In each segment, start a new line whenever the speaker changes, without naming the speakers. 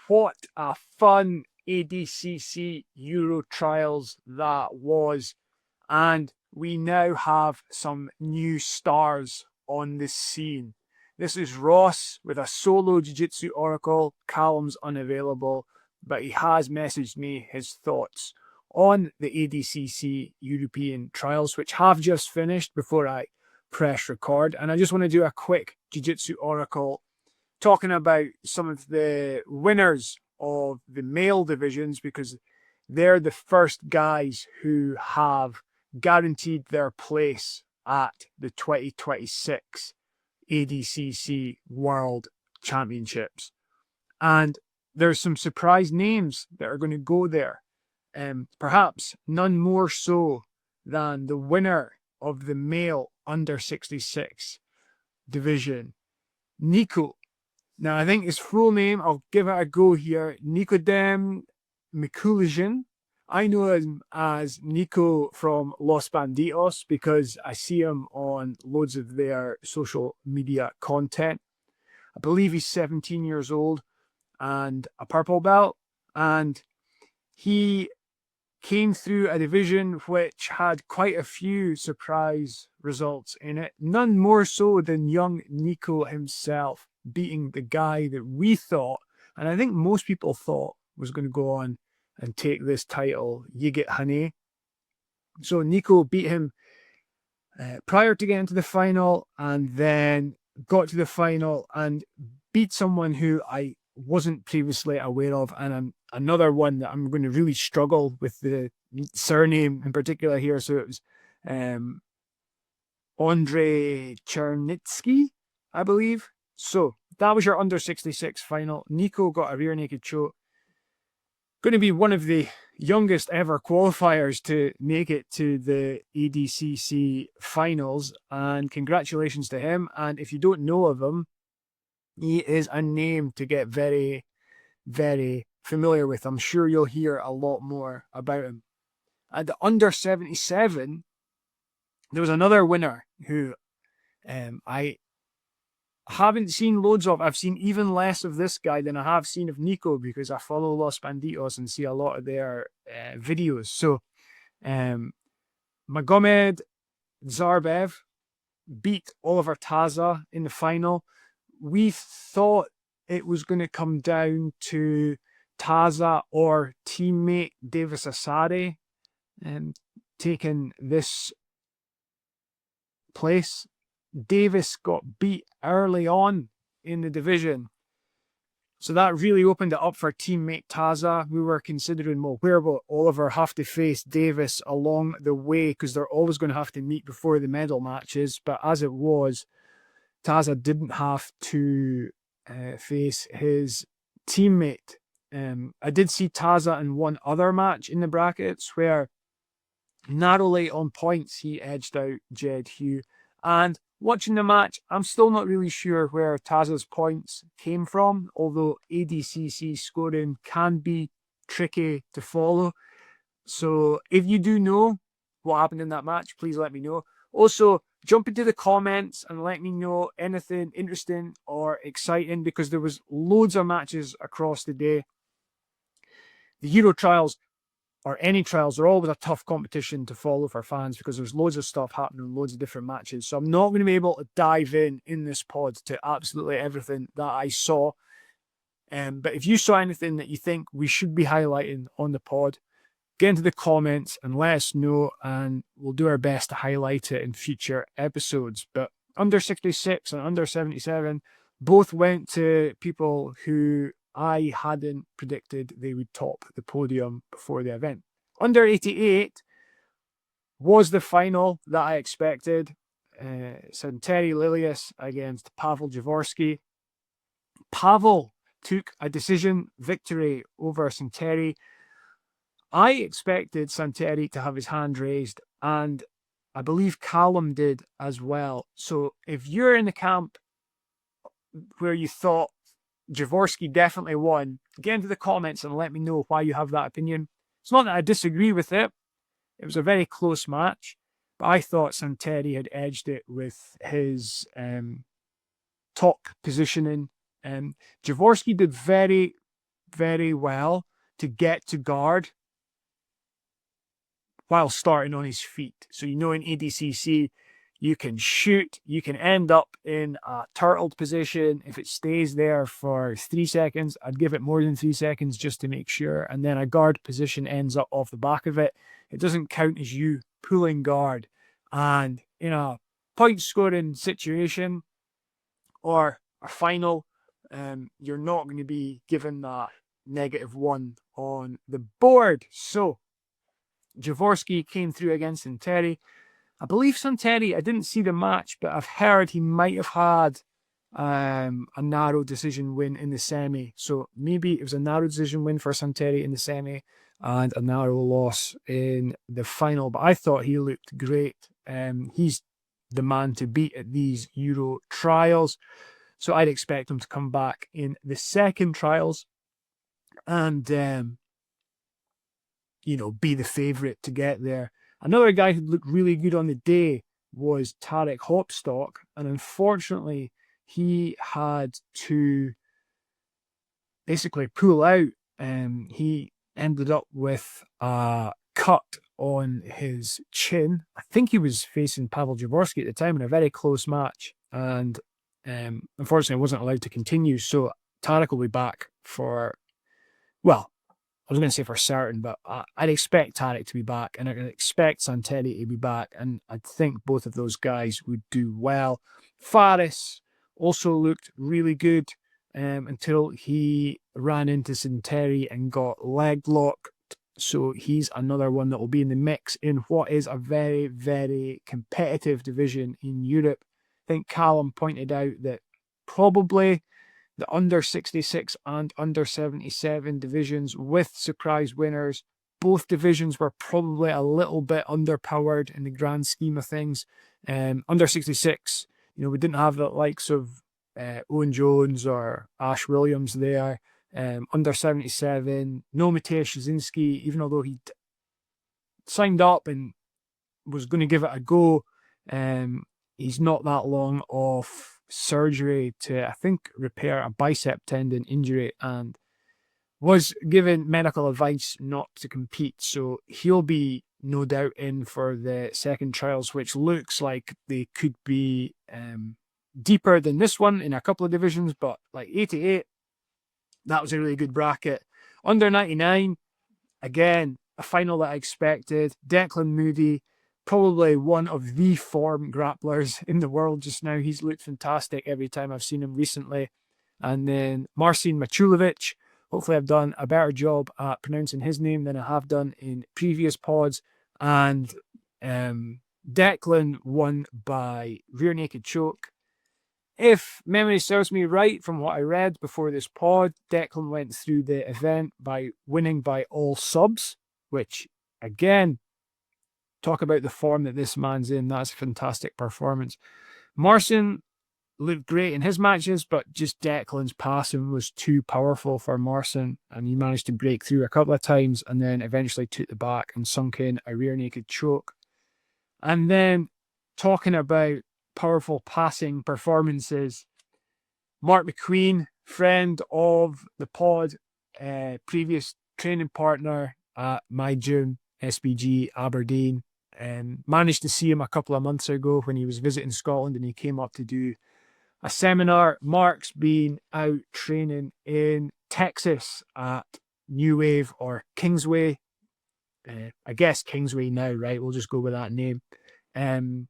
what a fun ADCC Euro Trials that was. And we now have some new stars on the scene. This is Ross with a solo Jiu Jitsu Oracle. Callum's unavailable, but he has messaged me his thoughts on the ADCC European Trials, which have just finished before I press record. And I just want to do a quick Jiu Jitsu Oracle talking about some of the winners of the male divisions, because they're the first guys who have guaranteed their place at the 2026 ADCC World Championships. And there's some surprise names that are going to go there. Perhaps none more so than the winner of the male under 66 division, Niko. Now, I think his full name, I'll give it a go here, Niko Mikulyszyn. I know him as Niko from Los Banditos because I see him on loads of their social media content. I believe he's 17 years old and a purple belt, and he came through a division which had quite a few surprise results in it, none more so than young Niko himself beating the guy that we thought, and I think most people thought, was going to go on and take this title, Yigit Hane. So Niko beat him prior to getting to the final, and then got to the final and beat someone who I wasn't previously aware of, and another one that I'm going to really struggle with the surname in particular here. So it was Andrei Chernitsky, I believe. So that was your under 66 final. Niko got a rear naked choke. Going to be one of the youngest ever qualifiers to make it to the ADCC finals, and congratulations to him. And if you don't know of him, he is a name to get very, very familiar with. I'm sure you'll hear a lot more about him. At the under 77, there was another winner who I haven't seen loads of. I've seen even less of this guy than I have seen of Niko, because I follow Los Banditos and see a lot of their videos. So Magomed Zarbev beat Oliver Taza in the final. We thought it was going to come down to Taza or teammate Davis Asare taking this place. Davis got beat early on in the division, so that really opened it up for teammate Taza. We were considering, well, where will Oliver have to face Davis along the way, because they're always going to have to meet before the medal matches. But as it was, Taza didn't have to face his teammate. I did see Taza in one other match in the brackets where narrowly on points he edged out Jed Hugh. And watching the match, I'm still not really sure where Taza's points came from, although ADCC scoring can be tricky to follow. So if you do know what happened in that match, please let me know. Also, jump into the comments and let me know anything interesting or exciting, because there was loads of matches across the day. The Euro Trials, or any trials, are always a tough competition to follow for fans because there's loads of stuff happening, loads of different matches. So I'm not going to be able to dive in this pod to absolutely everything that I saw. But if you saw anything that you think we should be highlighting on the pod, get into the comments and let us know, and we'll do our best to highlight it in future episodes. But under 66 and under 77 both went to people who I hadn't predicted they would top the podium before the event. Under 88 was the final that I expected. Santeri Lilius against Pavel Javorsky. Pavel took a decision victory over Santeri. I expected Santeri to have his hand raised, and I believe Callum did as well. So if you're in the camp where you thought Javorsky definitely won, get into the comments and let me know why you have that opinion. It's not that I disagree with it. It was a very close match, but I thought Santeri had edged it with his top positioning. Javorsky did very very well to get to guard while starting on his feet. So, in ADCC, you can shoot, you can end up in a turtled position. If it stays there for 3 seconds, I'd give it more than 3 seconds just to make sure. And then a guard position ends up off the back of it. It doesn't count as you pulling guard. And in a point scoring situation or a final, you're not going to be given that -1 on the board. So Jaworski came through against Santeri. I believe Santeri, I didn't see the match, but I've heard he might have had a narrow decision win in the semi. So maybe it was a narrow decision win for Santeri in the semi and a narrow loss in the final. But I thought he looked great. He's the man to beat at these Euro trials. So I'd expect him to come back in the second trials and, be the favourite to get there. Another guy who looked really good on the day was Tarek Hopstock, and unfortunately, he had to basically pull out. He ended up with a cut on his chin. I think he was facing Pavel Jaworski at the time in a very close match, and unfortunately, wasn't allowed to continue. So Tarek will be back for, well, I was going to say for certain, but I'd expect Tarek to be back, and I'd expect Santeri to be back, and I think both of those guys would do well. Faris also looked really good until he ran into Santeri and got leg locked. So he's another one that will be in the mix in what is a very, very competitive division in Europe. I think Callum pointed out that probably the under 66 and under 77 divisions with surprise winners, both divisions were probably a little bit underpowered in the grand scheme of things. Under 66, we didn't have the likes of Owen Jones or Ash Williams there. Under 77, no Mateusz Jasinski, even although he signed up and was going to give it a go, he's not that long off surgery to, I think, repair a bicep tendon injury and was given medical advice not to compete. So he'll be no doubt in for the second trials, which looks like they could be deeper than this one in a couple of divisions, but like 88, that was a really good bracket. Under 99, again, a final that I expected. Declan Moody, probably one of the form grapplers in the world just now. He's looked fantastic every time I've seen him recently. And then Marcin Machulovic. Hopefully I've done a better job at pronouncing his name than I have done in previous pods. And Declan won by rear naked choke. If memory serves me right from what I read before this pod, Declan went through the event by winning by all subs, which, again, talk about the form that this man's in. That's a fantastic performance. Marcin looked great in his matches, but just Declan's passing was too powerful for Marcin, and he managed to break through a couple of times and then eventually took the back and sunk in a rear naked choke. And then talking about powerful passing performances, Mark McQueen, friend of the pod, previous training partner at my gym, SBG Aberdeen, managed to see him a couple of months ago when he was visiting Scotland and he came up to do a seminar. Mark's been out training in Texas at New Wave or Kingsway. I guess Kingsway now, right? We'll just go with that name. And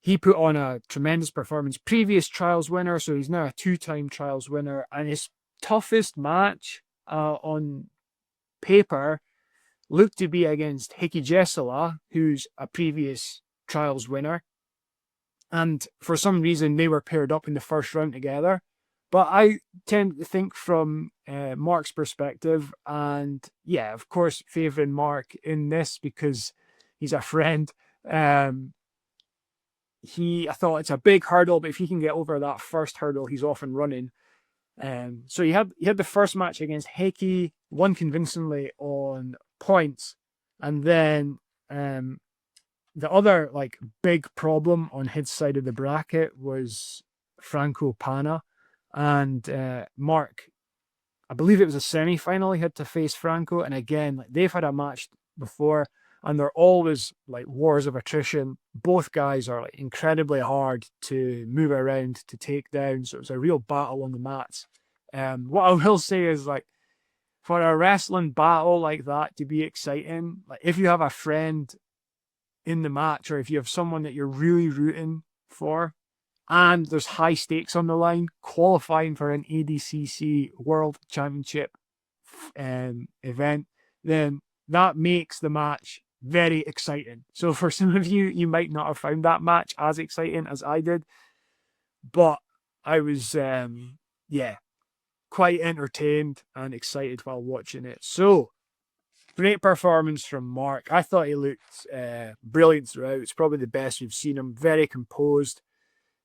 he put on a tremendous performance. Previous trials winner, so he's now a 2-time trials winner. And his toughest match on paper looked to be against Heikki Jessala, who's a previous trials winner. And for some reason, they were paired up in the first round together. But I tend to think from Mark's perspective, and yeah, of course, favouring Mark in this because he's a friend. I thought it's a big hurdle, but if he can get over that first hurdle, he's off and running. So he had the first match against Heikki, won convincingly on points, and then the other big problem on his side of the bracket was Franco Pana, and Mark I believe it was a semi-final he had to face Franco. And again, like, they've had a match before, and they're always like wars of attrition. Both guys are like incredibly hard to move around, to take down. So it was a real battle on the mats. What I will say is, like, for a wrestling battle like that to be exciting, like if you have a friend in the match, or if you have someone that you're really rooting for, and there's high stakes on the line, qualifying for an ADCC World Championship event, then that makes the match very exciting. So for some of you, you might not have found that match as exciting as I did, but I was, quite entertained and excited while watching it. So, great performance from Mark. I thought he looked brilliant throughout. It's probably the best we've seen him. Very composed,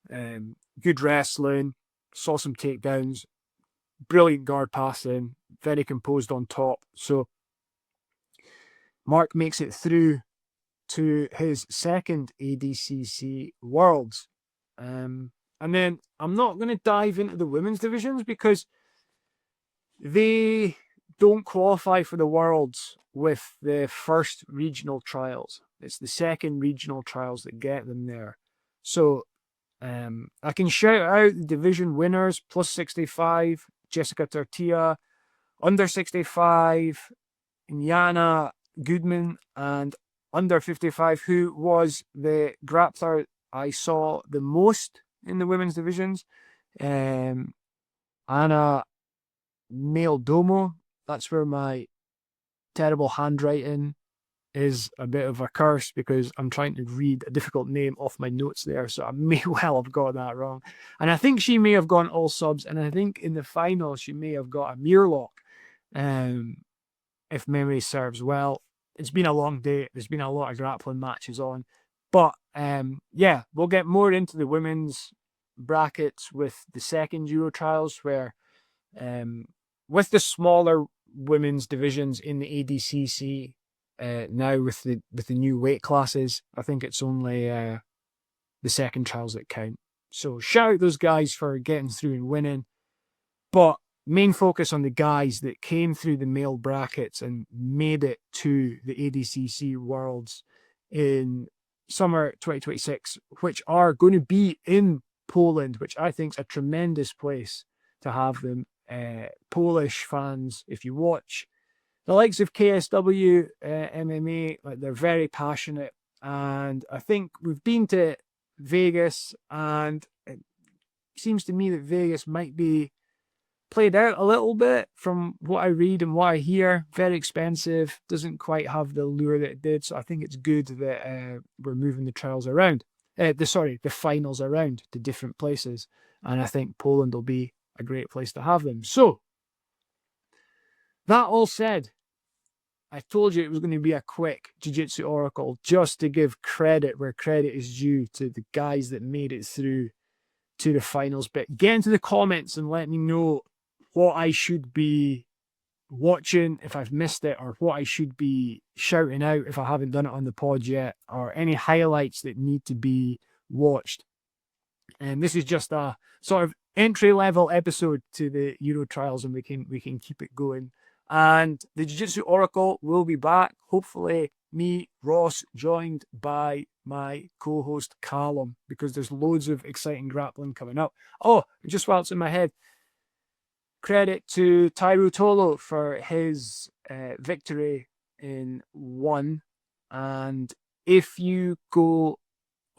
good wrestling, saw some takedowns, brilliant guard passing, very composed on top. So, Mark makes it through to his second ADCC Worlds. And then I'm not going to dive into the women's divisions because they don't qualify for the Worlds with the first regional trials. It's the second regional trials that get them there. So I can shout out the division winners: plus 65, Jessica Tortilla; under 65, Yana Goodman; and under 55, who was the grappler I saw the most in the women's divisions, Anna Maildomo. That's where my terrible handwriting is a bit of a curse, because I'm trying to read a difficult name off my notes there, so I may well have got that wrong. And I think she may have gone all subs, and I think in the final she may have got a Muirlock, if memory serves well. It's been a long day. There's been a lot of grappling matches on. But we'll get more into the women's brackets with the second Euro Trials, where with the smaller women's divisions in the ADCC, now with the new weight classes, I think it's only the second trials that count. So shout out those guys for getting through and winning. But main focus on the guys that came through the male brackets and made it to the ADCC Worlds in summer 2026, which are going to be in Poland, which I think is a tremendous place to have them. Polish fans, if you watch the likes of KSW MMA, like, they're very passionate, and I think we've been to Vegas, and it seems to me that Vegas might be played out a little bit from what I read and what I hear. Very expensive, doesn't quite have the lure that it did. So I think it's good that we're moving the trials around, the finals around to different places, and I think Poland will be a great place to have them. So that all said, I told you it was going to be a quick Jiu-Jitsu Oracle, just to give credit where credit is due to the guys that made it through to the finals. But get into the comments and let me know what I should be watching if I've missed it, or what I should be shouting out if I haven't done it on the pod yet, or any highlights that need to be watched. And this is just a sort of entry-level episode to the Euro Trials, and we can keep it going. And the Jiu-Jitsu Oracle will be back. Hopefully, me, Ross, joined by my co-host Callum, because there's loads of exciting grappling coming up. Oh, just while it's in my head, credit to Tairu Tolo for his victory in 1. And if you go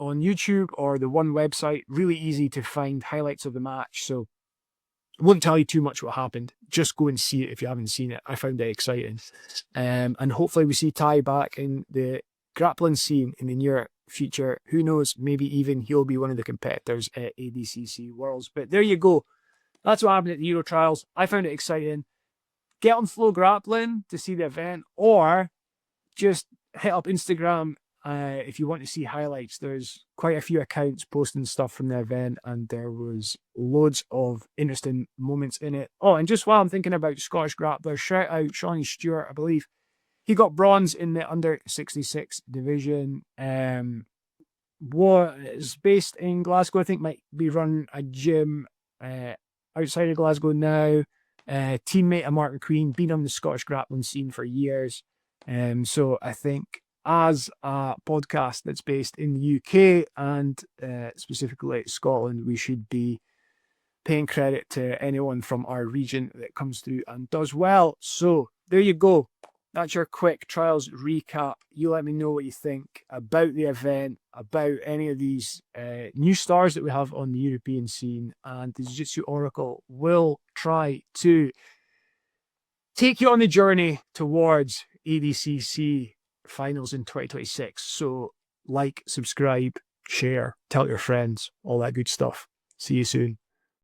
on YouTube or the One website, really easy to find highlights of the match. So I won't tell you too much what happened. Just go and see it if you haven't seen it. I found it exciting. And hopefully we see Ty back in the grappling scene in the near future. Who knows? Maybe even he'll be one of the competitors at ADCC Worlds. But there you go. That's what happened at the Euro Trials. I found it exciting. Get on Flow Grappling to see the event, or just hit up Instagram if you want to see highlights. There's quite a few accounts posting stuff from the event, and there was loads of interesting moments in it. Oh, and just while I'm thinking about Scottish grapplers, shout out Shawnee Stewart. I believe he got bronze in the under 66 division. What is based in Glasgow, I think might be running a gym outside of Glasgow now. teammate of Martin Queen, been on the Scottish grappling scene for years. So I think as a podcast that's based in the UK and specifically Scotland, we should be paying credit to anyone from our region that comes through and does well. So there you go. That's your quick trials recap. You let me know what you think about the event, about any of these new stars that we have on the European scene, and the Jiu Jitsu Oracle will try to take you on the journey towards ADCC finals in 2026. So like, subscribe, share, tell your friends, all that good stuff. See you soon.